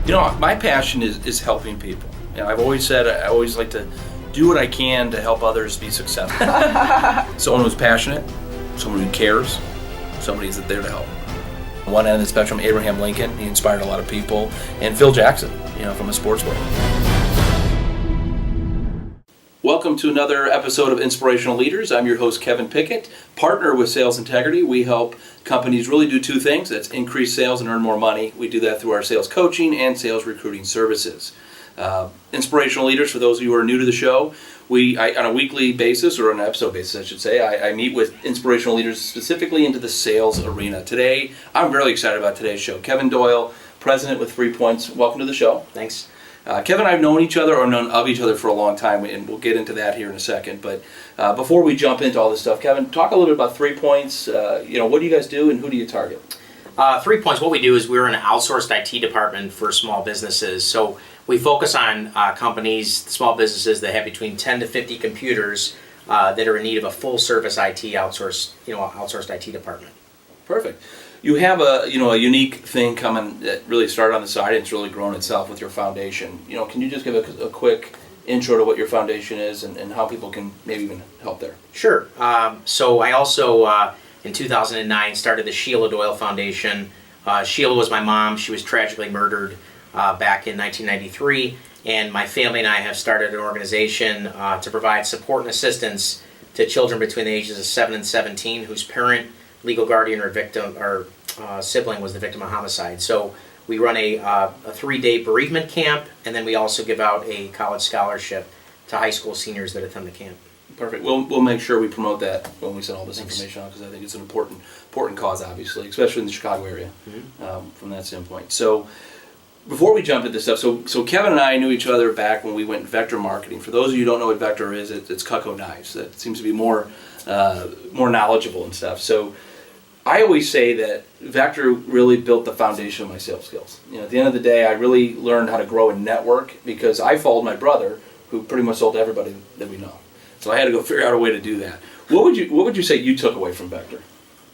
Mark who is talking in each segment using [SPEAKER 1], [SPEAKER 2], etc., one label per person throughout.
[SPEAKER 1] My passion is helping people. I've always said I always like to do what I can to help others be successful. Someone who's passionate, someone who cares, somebody who's there to help. On one end of the spectrum, Abraham Lincoln, he inspired a lot of people, and Phil Jackson, from a sports world. Welcome to another episode of Inspirational Leaders. I'm your host, Kevin Pickett, partner with Sales Integrity. We help companies really do two things. That's increase sales and earn more money. We do that through our sales coaching and sales recruiting services. Inspirational Leaders, for those of you who are new to the show, on a weekly basis, or on an episode basis, I should say, I meet with inspirational leaders specifically into the sales arena. Today, I'm really excited about today's show. Kevin Doyle, president with 3Points. Welcome to the show.
[SPEAKER 2] Thanks.
[SPEAKER 1] Kevin and I have known each other, or known of each other for a long time, and we'll get into that here in a second. But before we jump into all this stuff, Kevin, talk a little bit about 3Points. What do you guys do, and who do you target?
[SPEAKER 2] 3Points, what we do is we're an outsourced IT department for small businesses. So we focus on companies, small businesses that have between 10 to 50 computers that are in need of a full-service IT outsourced IT department.
[SPEAKER 1] Perfect. You have a unique thing coming that really started on the side, and it's really grown itself with your foundation. Can you just give a quick intro to what your foundation is and how people can maybe even help there?
[SPEAKER 2] Sure. So I also, in 2009, started the Sheila Doyle Foundation. Sheila was my mom. She was tragically murdered back in 1993, and my family and I have started an organization to provide support and assistance to children between the ages of 7 and 17 whose parent, legal guardian, or victim or sibling was the victim of homicide. So we run a 3-day bereavement camp, and then we also give out a college scholarship to high school seniors that attend the camp.
[SPEAKER 1] Perfect. We'll make sure we promote that when we send all this information out, because I think it's an important cause, obviously, especially in the Chicago area, from that standpoint. So before we jump into stuff, so Kevin and I knew each other back when we went vector marketing. For those of you who don't know what vector is, it's Cutco knives. That seems to be more knowledgeable and stuff. So I always say that Vector really built the foundation of my sales skills. At the end of the day, I really learned how to grow a network because I followed my brother, who pretty much sold to everybody that we know. So I had to go figure out a way to do that. What would you say you took away from Vector?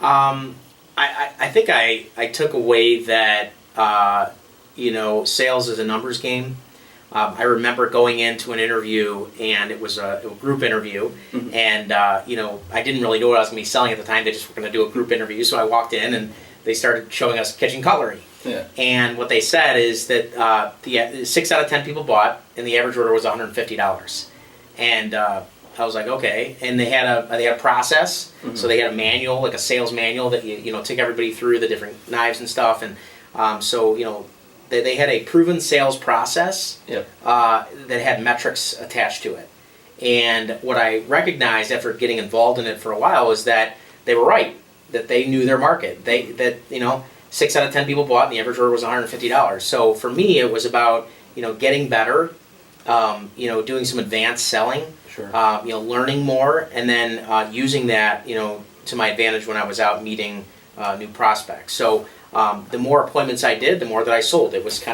[SPEAKER 2] I think I took away that sales is a numbers game. I remember going into an interview, and it was a group interview, and I didn't really know what I was going to be selling at the time. They just were going to do a group interview, so I walked in, and they started showing us kitchen cutlery.
[SPEAKER 1] Yeah.
[SPEAKER 2] And what they said is that the 6 out of 10 people bought, and the average order was $150. And I was like, okay. And they had a process, so they had a manual, like a sales manual that took everybody through the different knives and stuff, and They had a proven sales process that had metrics attached to it. And what I recognized after getting involved in it for a while is that they were right, that they knew their market. 6 out of 10 people bought, and the average order was $150. So for me, it was about getting better, doing some advanced selling,
[SPEAKER 1] sure.
[SPEAKER 2] Learning more, and then using that to my advantage when I was out meeting new prospects. So the more appointments I did, the more that I sold. It was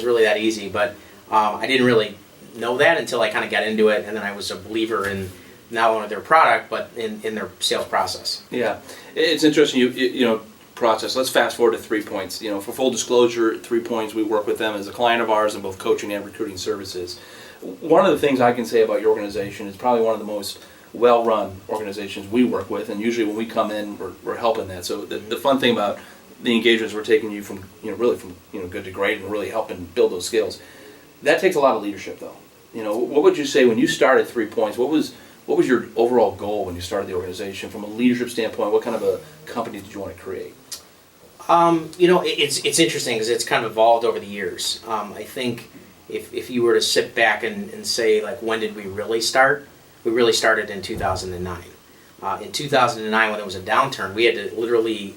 [SPEAKER 2] really that easy, but I didn't really know that until I kind of got into it, and then I was a believer in not only their product, but in their sales process.
[SPEAKER 1] Yeah, it's interesting, process. Let's fast forward to 3Points. For full disclosure, 3Points, we work with them as a client of ours in both coaching and recruiting services. One of the things I can say about your organization is probably one of the most well-run organizations we work with, and usually when we come in, we're helping that. So the fun thing about the engagements we're taking you from, really from, good to great, and really helping build those skills. That takes a lot of leadership, though. What would you say when you started 3Points? What was your overall goal when you started the organization from a leadership standpoint? What kind of a company did you want to create?
[SPEAKER 2] It's interesting because it's kind of evolved over the years. I think if you were to sit back and say, like, when did we really start? We really started in 2009. In 2009, when there was a downturn, we had to literally,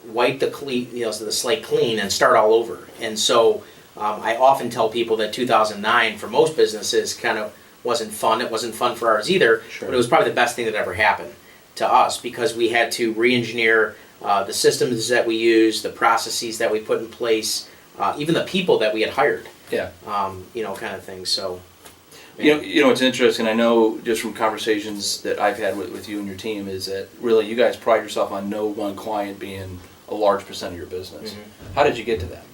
[SPEAKER 2] wipe the slate clean and start all over. And so I often tell people that 2009 for most businesses kind of wasn't fun. It wasn't fun for ours either,
[SPEAKER 1] sure.
[SPEAKER 2] But it was probably the best thing that ever happened to us because we had to re-engineer the systems that we use, the processes that we put in place, even the people that we had hired.
[SPEAKER 1] Yeah.
[SPEAKER 2] Kind of thing. So.
[SPEAKER 1] It's interesting. I know just from conversations that I've had with you and your team is that really you guys pride yourself on no one client being a large percent of your business. How did you get to that?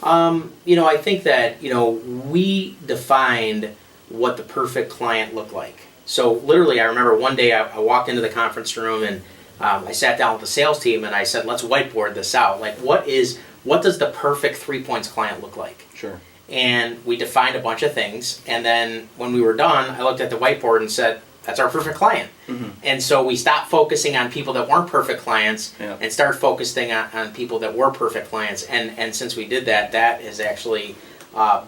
[SPEAKER 2] I think that, we defined what the perfect client looked like. So literally, I remember one day I walked into the conference room and I sat down with the sales team and I said, let's whiteboard this out. Like, what does the perfect 3Points client look like?
[SPEAKER 1] Sure.
[SPEAKER 2] And we defined a bunch of things. And then when we were done, I looked at the whiteboard and said, that's our perfect client.
[SPEAKER 1] Mm-hmm.
[SPEAKER 2] And so we stopped focusing on people that weren't perfect clients and started focusing on people that were perfect clients. And since we did that, that has actually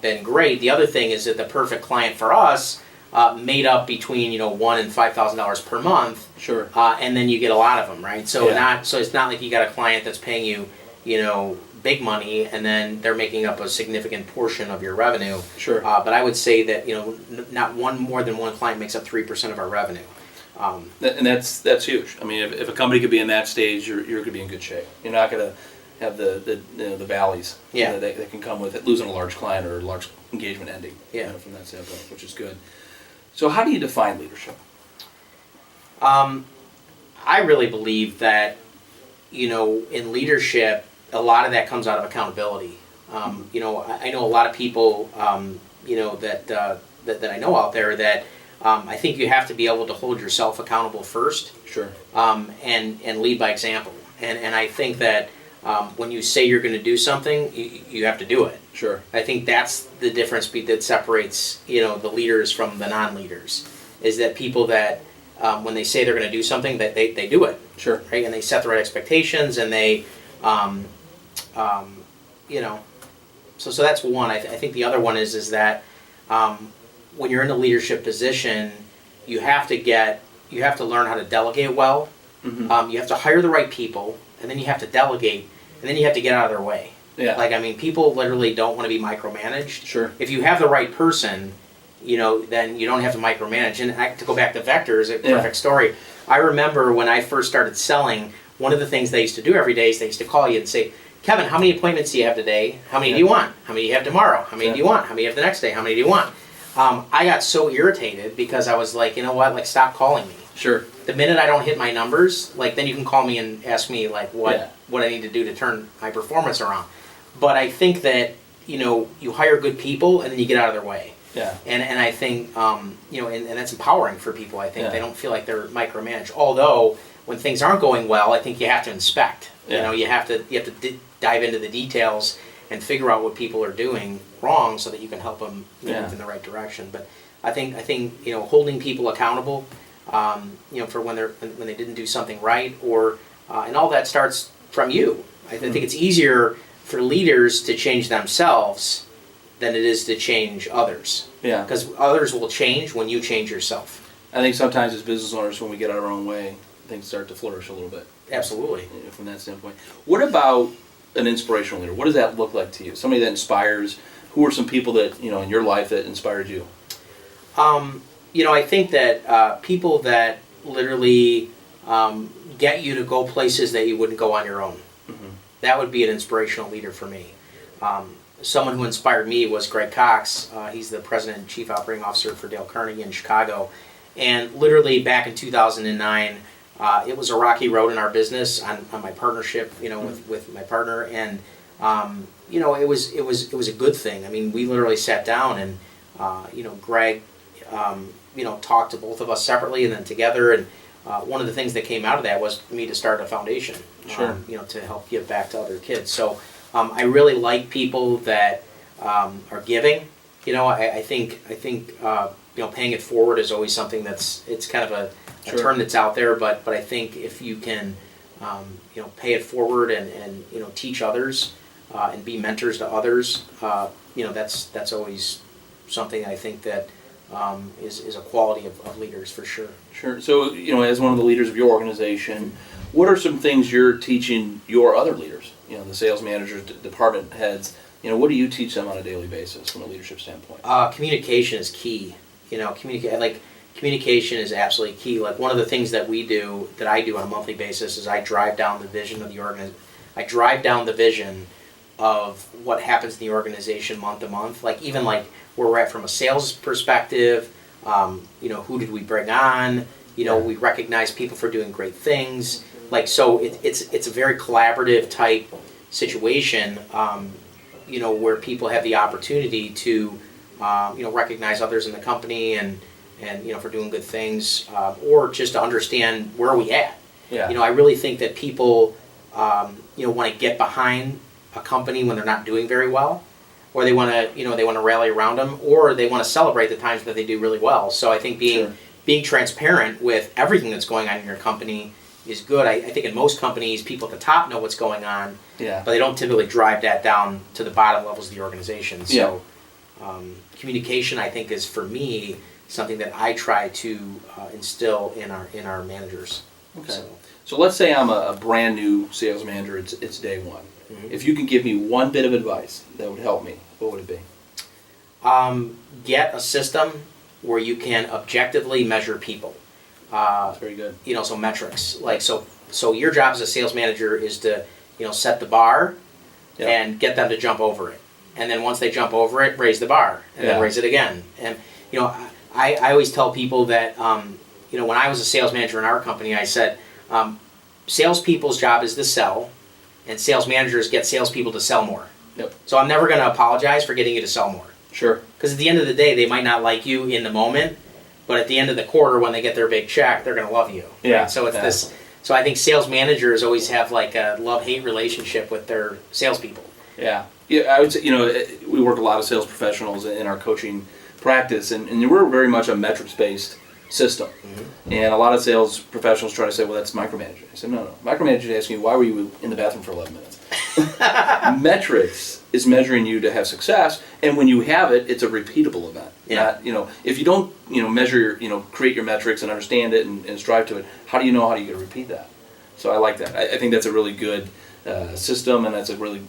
[SPEAKER 2] been great. The other thing is that the perfect client for us made up between $1,000 and $5,000 per month.
[SPEAKER 1] Sure.
[SPEAKER 2] And then you get a lot of them, right? So it's not like you got a client that's paying you big money and then they're making up a significant portion of your revenue.
[SPEAKER 1] Sure.
[SPEAKER 2] But I would say that not more than one client makes up 3% of our revenue.
[SPEAKER 1] And that's huge. I mean, if a company could be in that stage, you're going to be in good shape. You're not going to have the valleys that can come with it, losing a large client or a large engagement ending. From that standpoint, which is good. So how do you define leadership?
[SPEAKER 2] I really believe that in leadership, a lot of that comes out of accountability. I know a lot of people that I know out there that I think you have to be able to hold yourself accountable first.
[SPEAKER 1] Sure.
[SPEAKER 2] And lead by example. And I think that when you say you're going to do something, you have to do it.
[SPEAKER 1] Sure.
[SPEAKER 2] I think that's the difference that separates the leaders from the non-leaders. Is that people that when they say they're going to do something, that they do it.
[SPEAKER 1] Sure.
[SPEAKER 2] Right, and they set the right expectations, and they, So that's one. I think the other one is that when you're in a leadership position, you have to learn how to delegate well.
[SPEAKER 1] Mm-hmm.
[SPEAKER 2] You have to hire the right people, and then you have to delegate, and then you have to get out of their way.
[SPEAKER 1] Yeah.
[SPEAKER 2] People literally don't want to be micromanaged.
[SPEAKER 1] Sure.
[SPEAKER 2] If you have the right person, then you don't have to micromanage. And to go back to vectors, a perfect story. I remember when I first started selling, one of the things they used to do every day is they used to call you and say, Kevin, how many appointments do you have today? How many do you want? How many do you have tomorrow? How many do you want? How many do you have the next day? How many do you want? I got so irritated because I was like, stop calling me.
[SPEAKER 1] Sure.
[SPEAKER 2] The minute I don't hit my numbers, then you can call me and ask me what I need to do to turn my performance around. But I think that, you hire good people and then you get out of their way.
[SPEAKER 1] Yeah.
[SPEAKER 2] And I think, and that's empowering for people. I think they don't feel like they're micromanaged. Although, when things aren't going well, I think you have to inspect.
[SPEAKER 1] Yeah.
[SPEAKER 2] You have to dive into the details and figure out what people are doing wrong so that you can help them move in the right direction. But I think holding people accountable, for when they didn't do something right, or and all that starts from you. I think it's easier for leaders to change themselves than it is to change others.
[SPEAKER 1] Yeah.
[SPEAKER 2] Because others will change when you change yourself.
[SPEAKER 1] I think sometimes as business owners, when we get out of our own way, things start to flourish a little bit.
[SPEAKER 2] Absolutely.
[SPEAKER 1] From that standpoint. What about an inspirational leader? What does that look like to you? Somebody that inspires. Who are some people that, in your life that inspired you?
[SPEAKER 2] I think that people that literally get you to go places that you wouldn't go on your own.
[SPEAKER 1] Mm-hmm.
[SPEAKER 2] That would be an inspirational leader for me. Someone who inspired me was Greg Cox. He's the president and chief operating officer for Dale Carnegie in Chicago. And literally back in 2009, it was a rocky road in our business on my partnership, with my partner. And, it was a good thing. I mean, we literally sat down and, Greg, talked to both of us separately and then together. And one of the things that came out of that was for me to start a foundation,
[SPEAKER 1] Sure.
[SPEAKER 2] To help give back to other kids. So I really like people that are giving. I think paying it forward is always something it's kind of a
[SPEAKER 1] Sure.
[SPEAKER 2] term that's out there, but I think if you can, pay it forward and teach others and be mentors to others, that's always something I think that is a quality of leaders for sure.
[SPEAKER 1] Sure. So, as one of the leaders of your organization, what are some things you're teaching your other leaders? The sales managers, department heads. What do you teach them on a daily basis from a leadership standpoint?
[SPEAKER 2] Communication is key. Communication is absolutely key. Like one of the things that I do on a monthly basis is I drive down the vision of the organization. I drive down the vision of what happens in the organization month to month. Even where we're at from a sales perspective. Who did we bring on? We recognize people for doing great things. So it's a very collaborative type situation. where people have the opportunity to, recognize others in the company and for doing good things, or just to understand where are we at.
[SPEAKER 1] Yeah.
[SPEAKER 2] I really think that people, want to get behind a company when they're not doing very well, or they want to, rally around them, or they want to celebrate the times that they do really well. So I think being transparent with everything that's going on in your company is good. I think in most companies, people at the top know what's going on, but they don't typically drive that down to the bottom levels of the organization. So communication, I think, is, for me, something that I try to instill in our managers.
[SPEAKER 1] Okay. So let's say I'm a brand new sales manager. It's day one. Mm-hmm. If you could give me one bit of advice that would help me, what would it be?
[SPEAKER 2] Get a system where you can objectively measure people.
[SPEAKER 1] That's very good.
[SPEAKER 2] So metrics. So your job as a sales manager is to, set the bar and get them to jump over it. And then once they jump over it, raise the bar and then raise it again. And, I always tell people that, when I was a sales manager in our company, I said, salespeople's job is to sell, and sales managers get salespeople to sell more.
[SPEAKER 1] Yep.
[SPEAKER 2] So I'm never going to apologize for getting you to sell more.
[SPEAKER 1] Sure.
[SPEAKER 2] Because at the end of the day, they might not like you in the moment, but at the end of the quarter, when they get their big check, they're going to love you.
[SPEAKER 1] Yeah.
[SPEAKER 2] Right? So it's this. So I think sales managers always have like a love-hate relationship with their salespeople.
[SPEAKER 1] Yeah. Yeah. I would say, we work with a lot of sales professionals in our coaching practice, and we're very much a metrics-based system. Mm-hmm. And a lot of sales professionals try to say, well, that's micromanaging. I said, no. Micromanaging is asking you, why were you in the bathroom for 11 minutes? Metrics is measuring you to have success, and when you have it, it's a repeatable event.
[SPEAKER 2] Yeah.
[SPEAKER 1] Not, if you don't, measure your, create your metrics and understand it and strive to it, how do you know how you can repeat that? So I like that. I think that's a really good system, and that's a really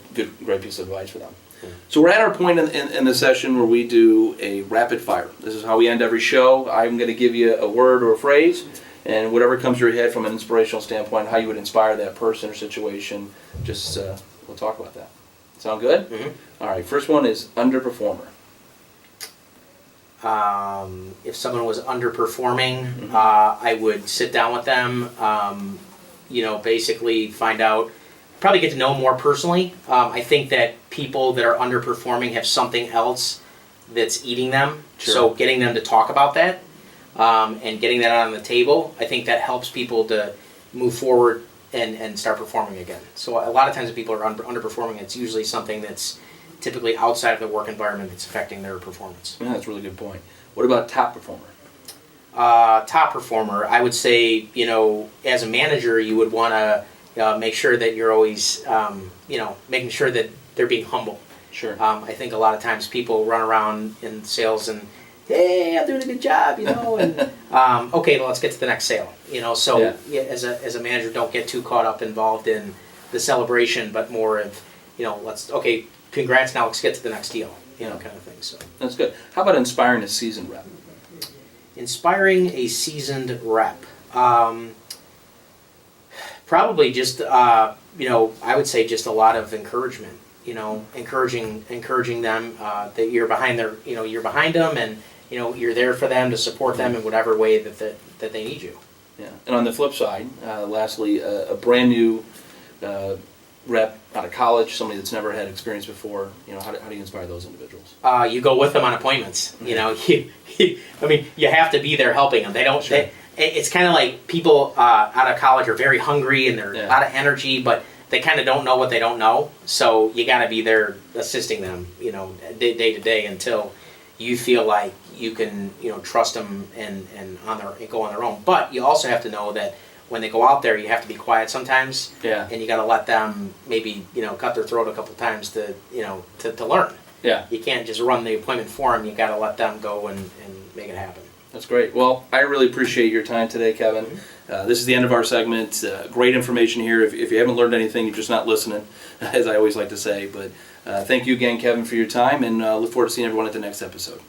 [SPEAKER 1] great piece of advice for them. Yeah. So we're at our point in the session where we do a rapid fire. This is how we end every show. I'm going to give you a word or a phrase, and whatever comes to your head from an inspirational standpoint, how you would inspire that person or situation, just we'll talk about that. Sound good? Mm-hmm. All right, first one is underperformer.
[SPEAKER 2] If someone was underperforming, mm-hmm. I would sit down with them, basically find out, probably get to know them more personally. I think that people that are underperforming have something else that's eating them. Sure. So getting them to talk about that and getting that out on the table, I think that helps people to move forward and start performing again. So a lot of times when people are underperforming, it's usually something that's typically outside of the work environment that's affecting their performance.
[SPEAKER 1] Yeah, that's a really good point. What about top performer?
[SPEAKER 2] Top performer, I would say, as a manager, you would want to make sure that you're always, making sure that they're being humble.
[SPEAKER 1] Sure.
[SPEAKER 2] I think a lot of times people run around in sales and, hey, I'm doing a good job, and okay, well, let's get to the next sale. So as a manager, don't get too caught up involved in the celebration, but more of, congrats, now let's get to the next deal, kind of thing. So
[SPEAKER 1] that's good. How about inspiring a seasoned rep?
[SPEAKER 2] Inspiring a seasoned rep. Probably just, I would say just a lot of encouragement. Encouraging them that you're behind you're behind them, and you're there for them to support them in whatever way that they need you.
[SPEAKER 1] Yeah. And on the flip side, lastly, a brand new rep out of college, somebody that's never had experience before. How do you inspire those individuals?
[SPEAKER 2] You go with them on appointments. Mm-hmm. You have to be there helping them. They don't. Sure. It's kind of like people out of college are very hungry and they're a lot of energy, but they kind of don't know what they don't know. So you got to be there assisting them, day to day until you feel like you can, trust them and go on their own. But you also have to know that when they go out there, you have to be quiet sometimes. Yeah. And you got to let them maybe, cut their throat a couple times to learn. Yeah. You can't just run the appointment for them. You got to let them go and make it happen.
[SPEAKER 1] That's great. Well, I really appreciate your time today, Kevin. Mm-hmm. This is the end of our segment. Great information here. If you haven't learned anything, you're just not listening, as I always like to say. But thank you again, Kevin, for your time, and look forward to seeing everyone at the next episode.